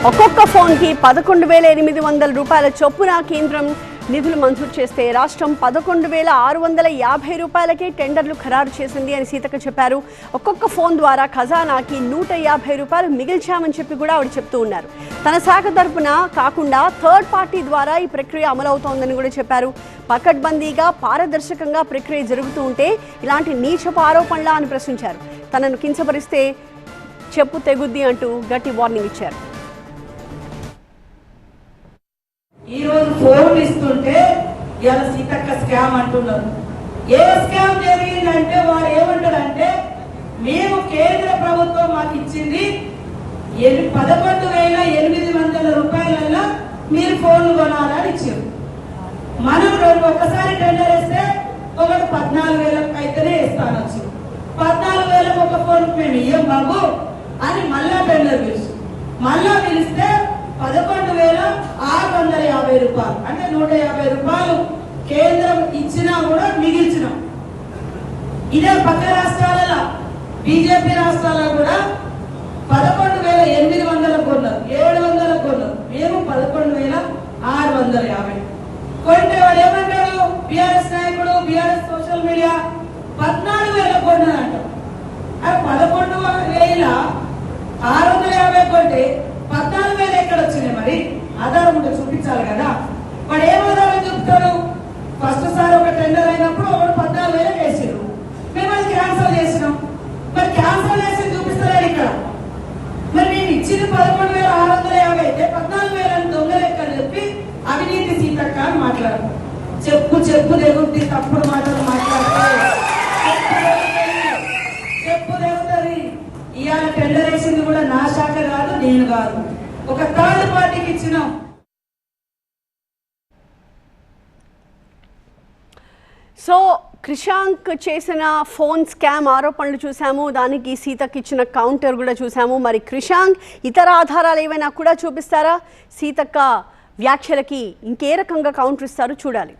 ఒక్కొక్క ఫోన్కి 11,800 రూపాయల చొప్పున కేంద్రం నిధులు మంజూరు చేస్తే రాష్ట్రం 11,650 రూపాయలకే టెండర్లు ఖరారు చేసింది అని సీతక్క చెప్పారు. ఒక్కొక్క ఫోన్ ద్వారా ఖజానాకి 150 రూపాయలు మిగిల్చామని చెప్పి కూడా ఆవిడ చెప్తూ ఉన్నారు. తన శాఖ తరపున కాకుండా థర్డ్ పార్టీ ద్వారా ఈ ప్రక్రియ అమలవుతోందని కూడా చెప్పారు. పకడ్బందీగా పారదర్శకంగా ప్రక్రియ జరుగుతూ ఉంటే ఇలాంటి నీచపు ఆరోపణలా అని ప్రశ్నించారు. తనను కించపరిస్తే చెప్పు తెగుద్ది అంటూ గట్టి వార్నింగ్ ఇచ్చారు. ఈ రోజు ఫోన్ ఇస్తుంటే ఇలా సీతక్క స్కామ్ అంటున్నారు. ఏ స్కామ్ జరిగిందంటే వాడు ఏమంటారంటే మేము కేంద్ర ప్రభుత్వం మాకు ఇచ్చింది 11,800 రూపాయల మీరు ఫోన్లు కొనాలని ఇచ్చారు. మనం ఒక్కసారి టెండర్ వేస్తే ఒకటి 14,000 అయితేనే వేస్తాను వచ్చి 14,000 ఒక ఫోన్ మేము ఇయ్యం బాబు అని మళ్ళా టెండర్ పిలుసు. మళ్ళా పిలిస్తే 11,650 రూపాయలు అంటే 150 రూపాయలు కేంద్రం ఇచ్చినా కూడా మిగిల్చినాం. ఇదే పక్క రాష్ట్రాలలో బీజేపీ రాష్ట్రాలలో కూడా 11,800 కొన్నారు, 700 కొన్నారు. మేము 11,650 కొంటే వాడు ఏమంటారు బీఆర్ఎస్ నాయకుడు బీఆర్ఎస్ సోషల్ మీడియా 14,000 కొన్నారంట. 11,650 కొంటే 14,000 ఎక్కడ వచ్చినాయి? మరి ఆధారం ఉంటే చూపించాలి కదా. వాడు ఏం ఆధారం చూపుతాడు? ఫస్ట్ సారి ఒక టెండర్ అయినప్పుడు ఒకడు 14,000 వేసారు, మేము అది క్యాన్సల్ చేసినాం. మరి క్యాన్సల్ చేసి చూపిస్తలేడు ఇక్కడ. మరి నేను ఇచ్చింది 11,650 అయితే 14,000 దొంగ లెక్క చెప్పి అవినీతి సీతక్క అని మాట్లాడు. చెప్పు తెగుద్ది, తప్పుడు మాటలు మాట్లాడితే చెప్పు తెగుతుంది. ఇవాళ టెండర్ వేసింది కూడా నా శాఖ కాదు, నేను కాదు, ఒక థర్డ్ పార్టీకి ఇచ్చినాం. సో క్రిషాంక్ చేసిన ఫోన్ స్కామ్ ఆరోపణలు చూసాము, దానికి సీతకి ఇచ్చిన కౌంటర్ కూడా చూసాము. మరి క్రిషాంక్ ఇతర ఆధారాలు ఏమైనా కూడా చూపిస్తారా? సీతక్క వ్యాఖ్యలకి ఇంకే రకంగా కౌంటర్ ఇస్తారో చూడాలి.